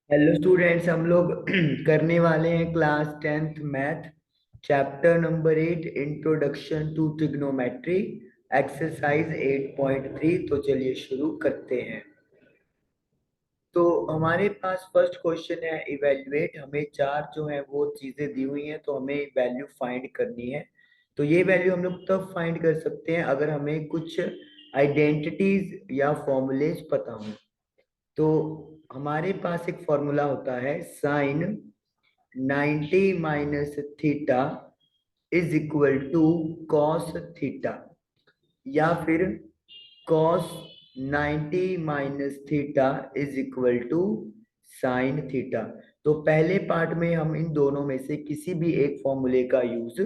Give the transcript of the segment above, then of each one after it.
Hello students, हम लोग करने वाले हैं class 10th math chapter number 8 introduction to trigonometry exercise 8.3। तो चलिए शुरू करते हैं। तो हमारे पास फर्स्ट क्वेश्चन है इवेल्युएट। हमें चार जो है वो चीजें दी हुई हैं, तो हमें वैल्यू फाइंड करनी है। तो ये वैल्यू हम लोग तब फाइंड कर सकते हैं अगर हमें कुछ आइडेंटिटीज या फॉर्मूलेज पता हो। तो हमारे पास एक फॉर्मूला होता है sine 90 minus theta is equal to cos theta, या फिर cos 90 minus theta is equal to sine theta. तो पहले पार्ट में हम इन दोनों में से किसी भी एक फॉर्मूले का यूज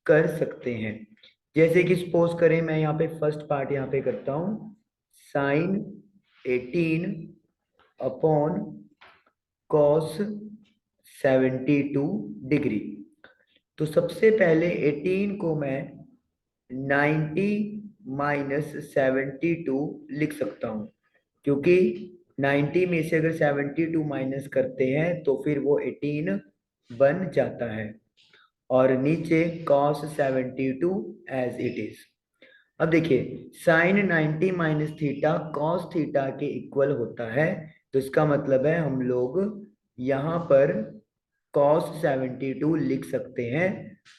कर सकते हैं। जैसे कि सपोज करें, मैं यहाँ पे फर्स्ट पार्ट यहाँ पे करता हूँ, साइन 18 अपॉन कॉस 72 डिग्री। तो सबसे पहले 18 को मैं 90 माइनस 72 लिख सकता हूँ, क्योंकि 90 में से अगर 72 माइनस करते हैं तो फिर वो 18 बन जाता है। और नीचे cos 72 एज इट इज। अब देखिए, sine 90 minus theta cos theta के इक्वल होता है। तो इसका मतलब है हम लोग यहाँ पर cos 72 लिख सकते हैं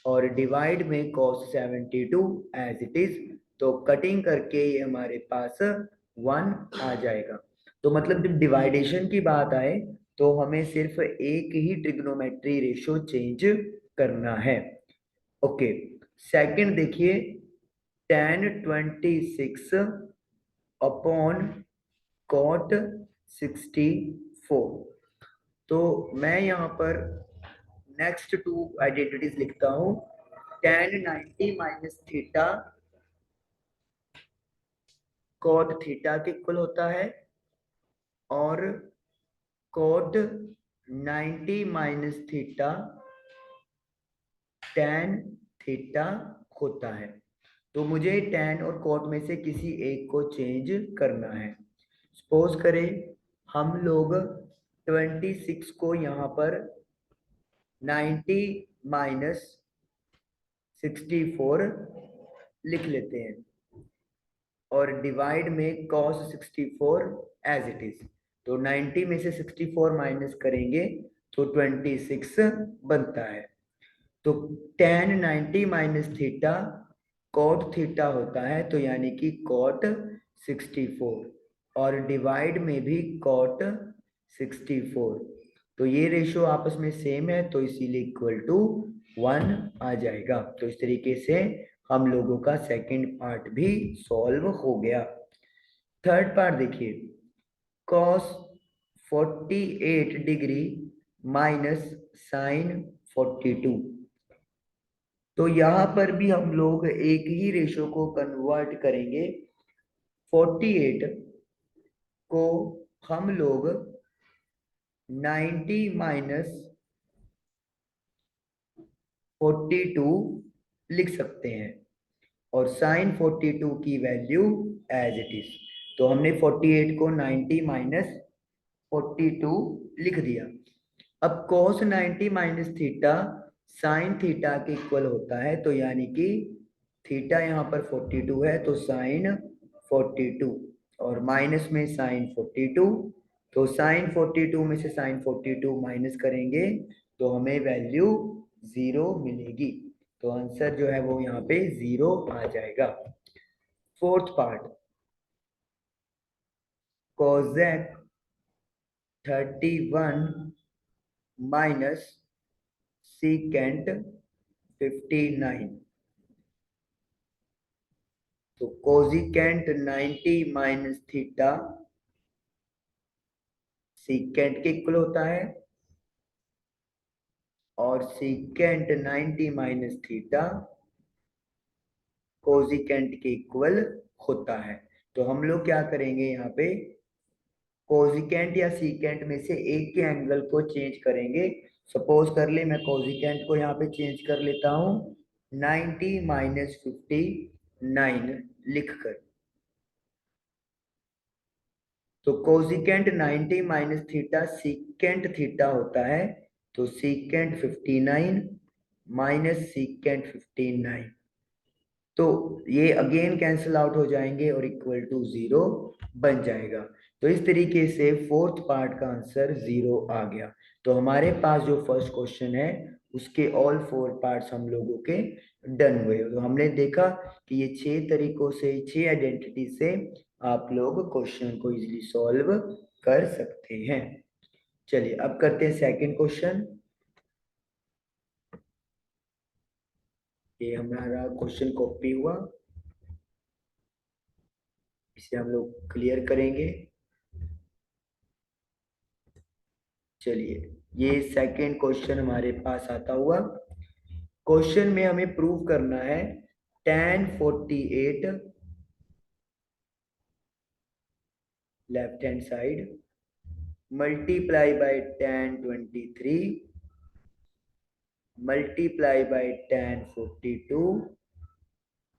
और डिवाइड में cos 72 एज इट इज। तो कटिंग करके ये हमारे पास 1 आ जाएगा। तो मतलब जब डिवाइडेशन की बात आए तो हमें सिर्फ एक ही ट्रिग्नोमेट्री रेशो चेंज करना है। ओके, सेकंड देखिए, tan 26 अपॉन कॉट 64। तो मैं यहाँ पर नेक्स्ट टू आइडेंटिटीज लिखता हूँ। tan 90 minus theta cot theta के इक्वल होता है, और cot 90 minus theta tan theta होता है। तो मुझे tan और cot में से किसी एक को चेंज करना है। सपोज करें हम लोग 26 को यहाँ पर 90 माइनस 64 लिख लेते हैं और डिवाइड में cos 64 एज इट इज। तो 90 में से 64 माइनस करेंगे तो 26 बनता है। तो tan 90 minus theta cot theta होता है, तो यानी कि कॉट 64, और डिवाइड में भी कॉट 64। तो ये रेशो आपस में सेम है, तो इसीलिए इक्वल टू 1 आ जाएगा। तो इस तरीके से हम लोगों का सेकंड पार्ट भी सॉल्व हो गया। थर्ड पार्ट देखिए, कॉस 48 डिग्री माइनस साइन 42। तो यहां पर भी हम लोग एक ही रेशो को कन्वर्ट करेंगे। 48 को हम लोग 90 माइनस 42 लिख सकते हैं, और साइन 42 की वैल्यू एज इट इज। तो हमने 48 को 90 माइनस 42 लिख दिया। अब cos 90 minus theta sine theta के इक्वल होता है, तो यानी कि थीटा यहाँ पर 42 है तो साइन 42, और माइनस में साइन 42। तो साइन 42 में से साइन 42 माइनस करेंगे तो हमें वैल्यू 0 मिलेगी। तो आंसर जो है वो यहाँ पे 0 आ जाएगा। Fourth part, Kozak 31 minus secant 59। तो कोजिकेंट 90 माइनस थीटा सीकेंट के इक्वल होता है, और सीकेंट 90 माइनस थीटा कोजिकेंट के इक्वल होता है। तो हम लोग क्या करेंगे, यहाँ पे कोजिकेंट या सीकेंट में से एक के एंगल को चेंज करेंगे। सपोज कर ले, मैं कोजिकेंट को यहाँ पे चेंज कर लेता हूँ 90 माइनस 59 लिखकर। तो cosecant 90 minus theta secant theta होता है, तो सीकेंट 59 माइनस सीकेंट 59, तो ये अगेन कैंसिल आउट हो जाएंगे और इक्वल टू 0 बन जाएगा। तो इस तरीके से फोर्थ पार्ट का आंसर 0 आ गया। तो हमारे पास जो फर्स्ट क्वेश्चन है उसके ऑल 4 पार्ट्स हम लोगों के डन हुए। तो हमने देखा कि ये 6 तरीकों से, 6 आइडेंटिटी से आप लोग क्वेश्चन को इजीली सॉल्व कर सकते हैं। चलिए अब करते हैं सेकंड क्वेश्चन। ये हमारा क्वेश्चन कॉपी हुआ, इसे हम लोग क्लियर करेंगे। चलिए ये सेकंड क्वेश्चन हमारे पास आता हुआ। क्वेश्चन में हमें प्रूव करना है tan 48 left hand side multiply by tan 23 multiply by tan 42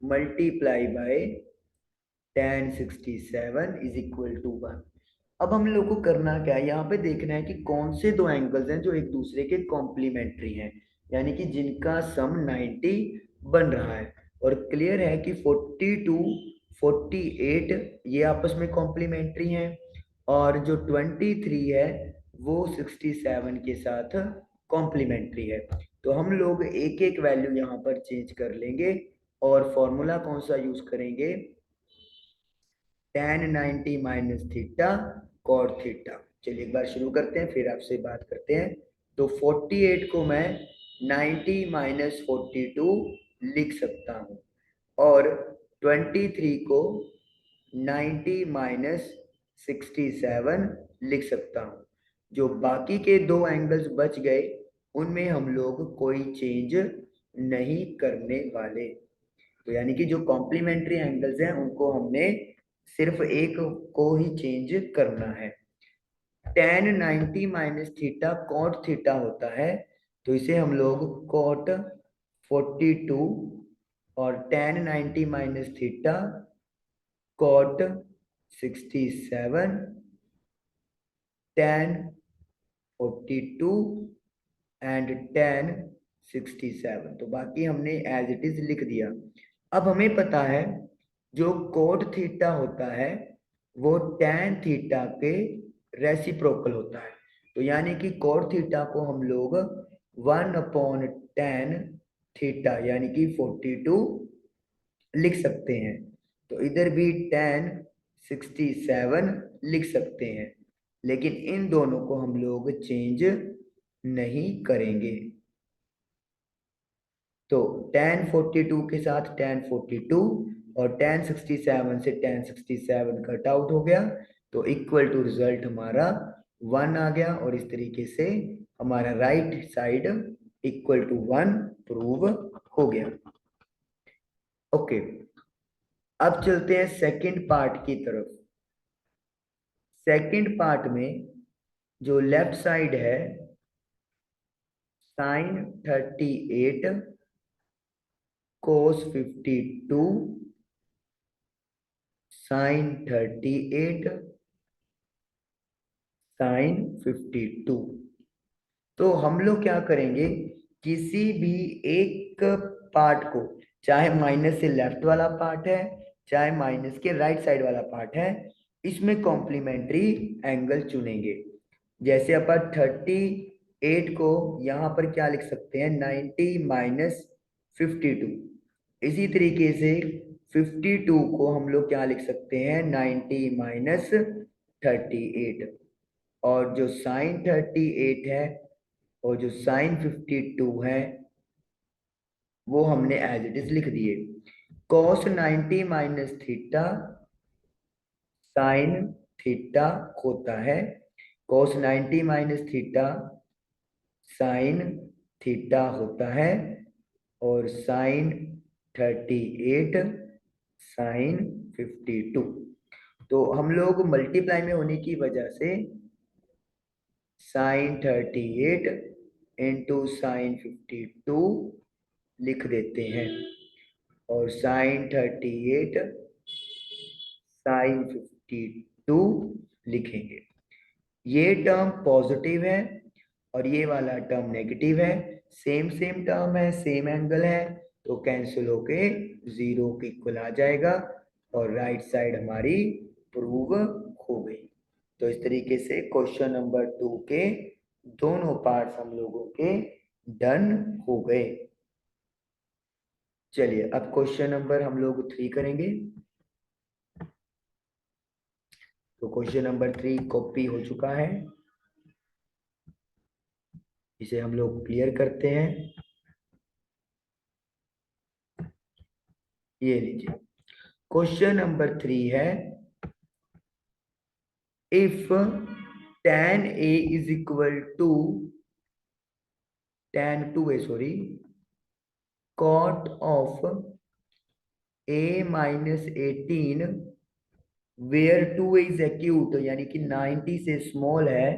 multiply by tan 67 is equal to 1। अब हम लोग को करना क्या है, यहाँ पे देखना है कि कौन से दो एंगल्स हैं जो एक दूसरे के कॉम्प्लीमेंट्री हैं, यानी कि जिनका सम 90 बन रहा है। और क्लियर है कि 42 48 ये आपस में कॉम्प्लीमेंट्री हैं, और जो 23 है वो 67 के साथ कॉम्प्लीमेंट्री है। तो हम लोग एक एक वैल्यू यहाँ पर चेंज कर लेंगे और फॉर्मूला कौन सा यूज करेंगे, tan 90 minus theta cot theta. चलिए एक बार शुरू करते हैं फिर आपसे बात करते हैं। तो 48 को मैं 90 माइनस 42 लिख सकता हूँ, और 23 को 90 माइनस 67 लिख सकता हूँ। जो बाकी के दो एंगल्स बच गए उनमें हम लोग कोई चेंज नहीं करने वाले। तो यानी कि जो कॉम्प्लीमेंट्री एंगल्स हैं उनको हमने सिर्फ एक को ही चेंज करना है। tan 90 minus theta cot theta होता है, तो इसे हम लोग कॉट 42 और tan 90 minus theta cot 67 tan 42 and tan 67, तो बाकी हमने एज इट इज लिख दिया। अब हमें पता है जो कोट थीटा होता है वो tan थीटा के रेसिप्रोकल होता है। तो यानी कि कोट थीटा को हम लोग 1/tan थीटा यानी कि 42 लिख सकते हैं। तो इधर भी tan 67 लिख सकते हैं, लेकिन इन दोनों को हम लोग चेंज नहीं करेंगे। तो tan 42 के साथ tan 42 और tan 67 से tan 67 कट आउट हो गया, तो इक्वल टू रिजल्ट हमारा 1 आ गया, और इस तरीके से हमारा right side equal to 1 prove हो गया। ओके, अब चलते हैं सेकंड पार्ट की तरफ। सेकंड पार्ट में जो लेफ्ट साइड है sin 38 cos 52 sin 38 sin 52, तो हम लोग क्या करेंगे, किसी भी एक पार्ट को, चाहे माइनस से लेफ्ट वाला पार्ट है चाहे माइनस के राइट साइड वाला पार्ट है, इसमें कॉम्प्लीमेंट्री एंगल चुनेंगे। जैसे अपन 38 को यहाँ पर क्या लिख सकते हैं, 90 माइनस 52। इसी तरीके से 52 को हम लोग क्या लिख सकते हैं, 90 माइनस 38। और जो साइन 38 है और जो साइन 52 है वो हमने एज इट इज लिख दिए। Cos 90 minus theta sine theta होता है, cos 90 minus theta sine theta होता है, और साइन 38 साइन 52। तो हम लोग मल्टीप्लाई में होने की वजह से साइन 38 इंटू साइन 52 लिख देते हैं, और साइन 38 साइन 52 लिखेंगे। ये टर्म पॉजिटिव है और ये वाला टर्म नेगेटिव है, सेम सेम टर्म है, सेम एंगल है, तो कैंसिल होके 0 के इक्वल आ जाएगा और राइट साइड हमारी प्रूव हो गई। तो इस तरीके से क्वेश्चन नंबर 2 के दोनों पार्ट्स हम लोगों के डन हो गए। चलिए अब क्वेश्चन नंबर हम लोग 3 करेंगे। तो क्वेश्चन नंबर 3 कॉपी हो चुका है, इसे हम लोग क्लियर करते हैं। ये लीजिए, क्वेश्चन नंबर 3 है, if tan a is equal to tan 2a sorry cot of a minus 18 where 2a is acute यानी कि 90 से स्मॉल है,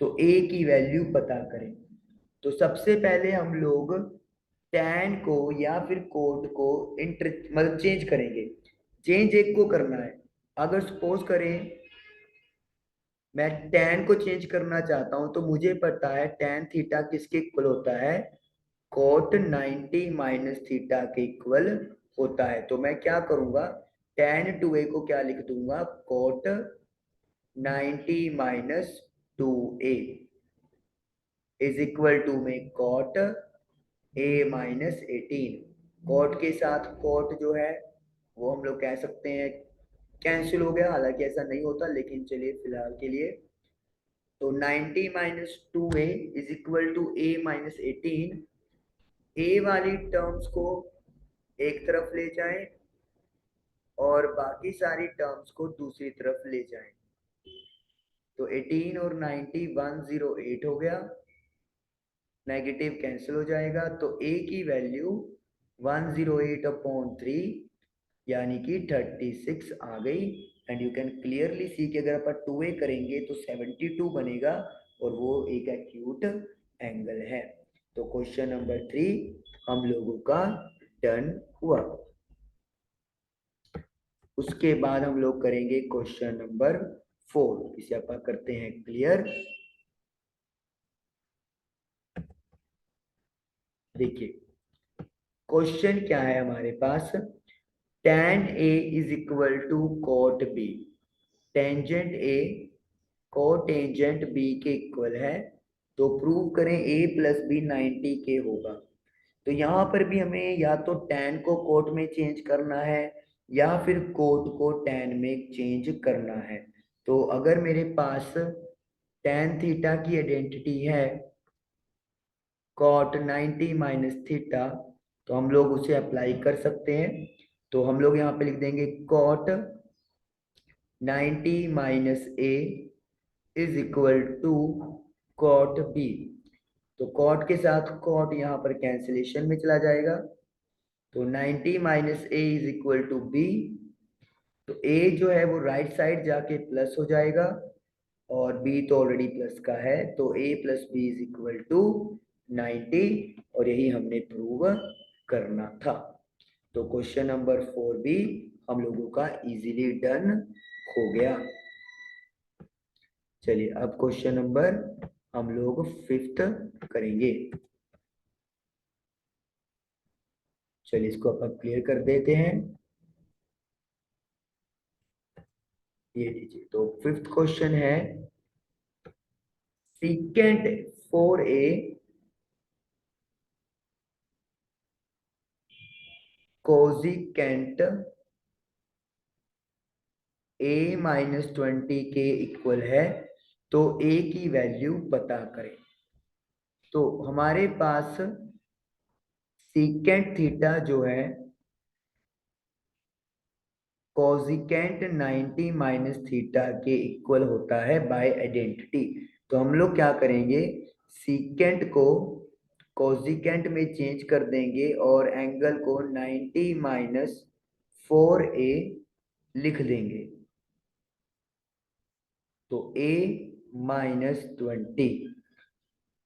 तो a की वैल्यू पता करें। तो सबसे पहले हम लोग tan को या फिर कोट को मतलब चेंज करेंगे। चेंज एक को करना है। अगर सपोज करें मैं tan को चेंज करना चाहता हूं, तो मुझे पता है tan थीटा किसके इक्वल होता है, कोट 90 माइनस थीटा के इक्वल होता है। तो मैं क्या करूंगा, tan 2a को क्या लिख दूंगा, cot 90 minus 2a is equal to में कॉट a माइनस 18। कॉट के साथ कॉट जो है वो हम लोग कह सकते हैं कैंसिल हो गया, हालांकि ऐसा नहीं होता, लेकिन चलिए फिलहाल के लिए। तो 90 minus 2a is equal to a minus 18। a वाली टर्म्स को एक तरफ ले जाएं और बाकी सारी टर्म्स को दूसरी तरफ ले जाएं। तो 18 और 90 108 हो गया, नेगेटिव कैंसिल हो जाएगा, तो a की वैल्यू 108 अपॉन 3 यानी कि 36 आ गई। And you can clearly see कि अगर अपन 2a करेंगे तो 72 बनेगा और वो एक एक्यूट एंगल है। तो क्वेश्चन नंबर 3 हम लोगों का डन हुआ। उसके बाद हम लोग करेंगे क्वेश्चन नंबर 4, इसे अपन करते हैं क्लियर। देखिए क्वेश्चन क्या है हमारे पास, tan A is equal to cot B, tangent A cotangent B के इक्वल है, तो प्रूव करें A प्लस बी 90 के होगा। तो यहाँ पर भी हमें या तो tan को कोट में चेंज करना है या फिर कोट को tan में चेंज करना है। तो अगर मेरे पास tan थीटा की आइडेंटिटी है cot 90 माइनस थीटा, तो हम लोग उसे अप्लाई कर सकते हैं। तो हम लोग यहाँ पे लिख देंगे cot 90 minus a is equal to cot b। तो cot के साथ cot यहाँ पर कैंसिलेशन में चला जाएगा, तो 90 minus a is equal to b। तो a जो है वो राइट साइड जाके प्लस हो जाएगा और b तो ऑलरेडी प्लस का है, तो a plus B is equal to 90, और यही हमने प्रूव करना था। तो क्वेश्चन नंबर 4 भी हम लोगों का इजीली डन हो गया। चलिए अब क्वेश्चन नंबर हम लोग 5th करेंगे। चलिए इसको अपन क्लियर कर देते हैं। ये लीजिए, तो 5th क्वेश्चन है, secant 4a cosecant a minus 20 के इक्वल है, तो a की वैल्यू पता करें। तो हमारे पास secant थीटा जो है कोजिकेंट 90 माइनस थीटा के इक्वल होता है बाय आइडेंटिटी। तो हम लोग क्या करेंगे, सीकेंट को कोजिकेंट में चेंज कर देंगे और एंगल को 90 माइनस 4a लिख देंगे। तो a माइनस 20,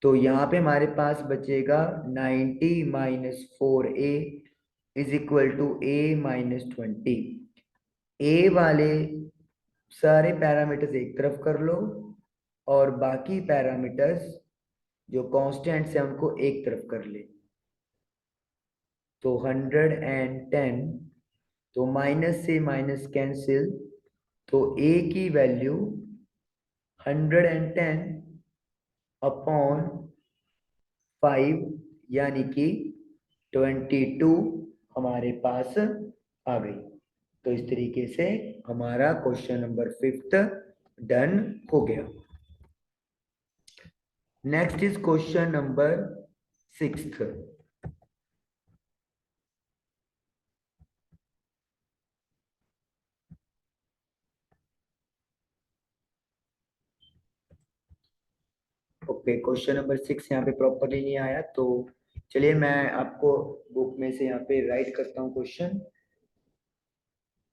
तो यहाँ पे हमारे पास बचेगा 90 minus 4a is equal to a minus 20। A वाले सारे पैरामीटर्स एक तरफ कर लो और बाकी पैरामीटर्स जो कांस्टेंट्स हैं उनको एक तरफ कर ले। तो 110, तो माइनस से माइनस कैंसिल, तो a की वैल्यू 110 अपॉन 5 यानी कि 22 हमारे पास आ गई। तो इस तरीके से हमारा क्वेश्चन नंबर 5 डन हो गया। Next is question number 6। Okay, question number 6 यहाँ पे प्रॉपरली नहीं आया, तो चलिए मैं आपको बुक में से यहाँ पे राइट करता हूँ क्वेश्चन।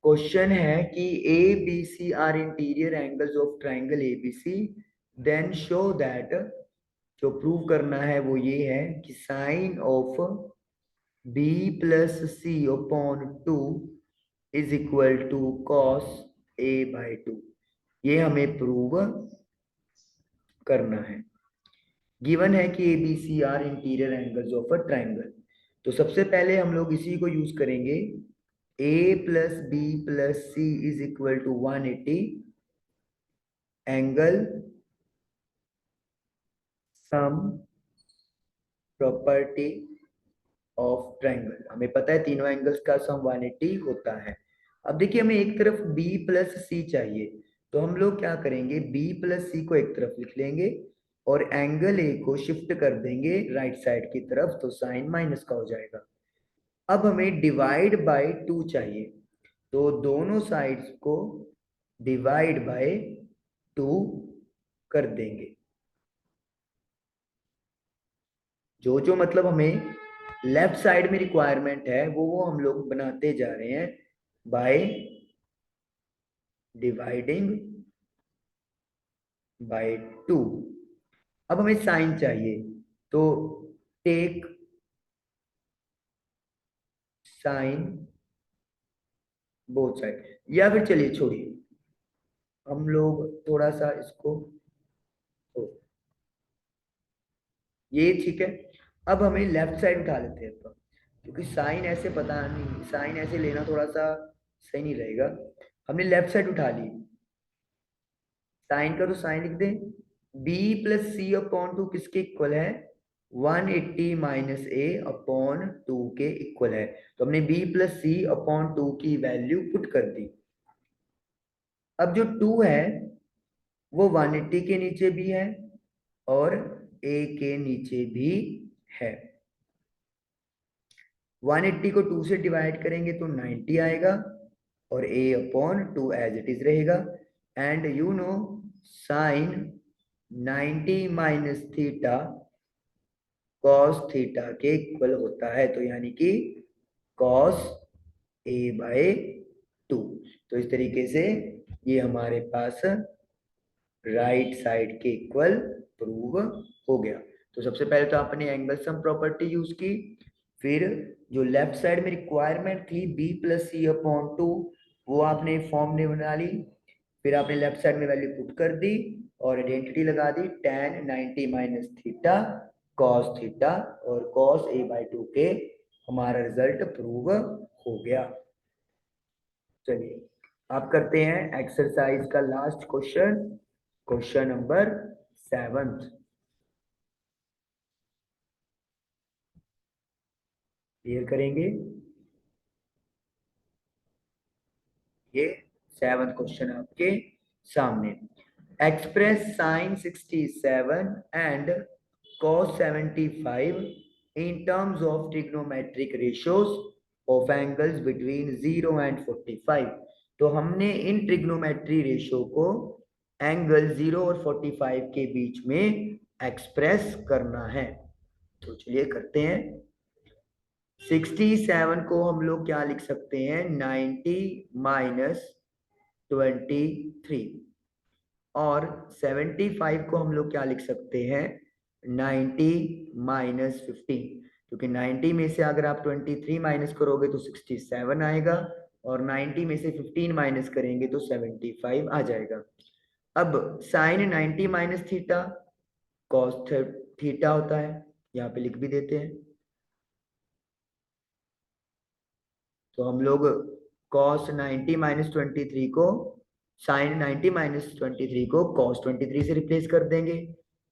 क्वेश्चन है कि A B C are interior angles of triangle A B C, then show that, जो प्रूव करना है वो ये है कि sine of B plus C upon 2 is equal to cos A by 2। ये हमें प्रूव करना है। गिवन है कि A B C are interior angles of a triangle. तो सबसे पहले हम लोग इसी को यूज करेंगे। A plus B plus C is equal to 180 angle sum property of triangle. हमें पता है तीनों एंगल्स का सम 180 होता है। अब देखिए हमें एक तरफ b प्लस सी चाहिए, तो हम लोग क्या करेंगे, b प्लस सी को एक तरफ लिख लेंगे और एंगल ए को शिफ्ट कर देंगे राइट साइड की तरफ, तो साइन माइनस का हो जाएगा। अब हमें डिवाइड बाय 2 चाहिए, तो दोनों साइड्स को डिवाइड बाय 2 कर देंगे। जो जो मतलब हमें लेफ्ट साइड में रिक्वायरमेंट है वो हम लोग बनाते जा रहे हैं बाय डिवाइडिंग बाय 2। अब हमें साइन चाहिए, तो टेक साइन बोथ साइड, या फिर चलिए छोड़िए, हम लोग थोड़ा सा इसको, ओ, ये ठीक है। अब हमें लेफ्ट साइड उठा लेते हैं, तो क्योंकि साइन ऐसे पता नहीं, साइन ऐसे लेना थोड़ा सा सही नहीं रहेगा। हमने लेफ्ट साइड उठा ली, साइन का तो साइन लिख दें, b प्लस सी अपॉन 2 किसके इक्वल है, 180 माइनस ए अपॉन 2 के इक्वल है। तो हमने b प्लस सी अपॉन 2 की वैल्यू पुट कर दी। अब जो 2 है वो 180 के नीचे भी है और a के नीचे भी है। 180 को 2 से डिवाइड करेंगे तो 90 आएगा और a upon 2 as it is रहेगा। And you know sine 90 minus theta cos theta के इक्वल होता है, तो यानी कि कॉस ए बाय 2। तो इस तरीके से ये हमारे पास राइट साइड के इक्वल प्रूव हो गया। तो सबसे पहले तो आपने एंगल सम प्रॉपर्टी यूज की, फिर जो लेफ्ट साइड में रिक्वायरमेंट थी b प्लस सी अपॉन 2, वो आपने फॉर्म में बना ली। फिर आपने लेफ्ट साइड में वैल्यू पुट कर दी और आइडेंटिटी लगा दी, tan 90 minus theta cos theta, और कॉस ए बाई 2 के हमारा रिजल्ट प्रूव हो गया। चलिए आप करते हैं एक्सरसाइज का last question, question number 7। Clear करेंगे। ये 7th क्वेश्चन आपके सामने। Express sine 67 and cos 75 in terms of trigonometric ratios of angles between 0 and 45। तो हमने इन ट्रिग्नोमेट्री रेशियो को एंगल 0 और 45 के बीच में एक्सप्रेस करना है। तो चलिए करते हैं। 67 को हम लोग क्या लिख सकते हैं, 90 माइनस 23, और 75 को हम लोग क्या लिख सकते हैं, 90 माइनस 15, क्योंकि 90 में से अगर आप 23 माइनस करोगे तो 67 आएगा और 90 में से 15 माइनस करेंगे तो 75 आ जाएगा। अब sine 90 minus theta cos theta होता है, यहाँ पे लिख भी देते हैं। तो हम लोग cos 90 माइनस 23 को sin 90 माइनस 23 को cos 23 से रिप्लेस कर देंगे।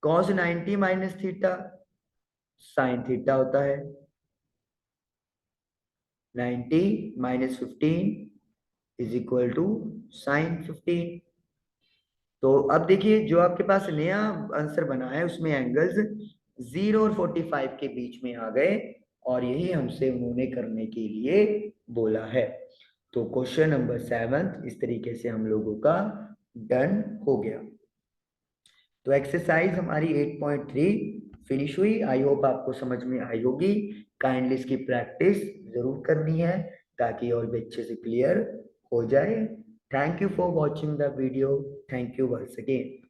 cos 90 minus theta sin theta होता है। 90 minus 15 is equal to sin 15। तो अब देखिए जो आपके पास नया आंसर बना है उसमें एंगल्स 0 और 45 के बीच में आ गए, और यही हमसे उन्होंने करने के लिए बोला है। तो क्वेश्चन नंबर 7 इस तरीके से हम लोगों का डन हो गया। तो एक्सरसाइज हमारी 8.3 फिनिश हुई। आई होप आपको समझ में आई होगी। काइंडली इसकी प्रैक्टिस जरूर करनी है ताकि और भी अच्छे से क्लियर हो जाए। Thank you for watching the video. Thank you once again.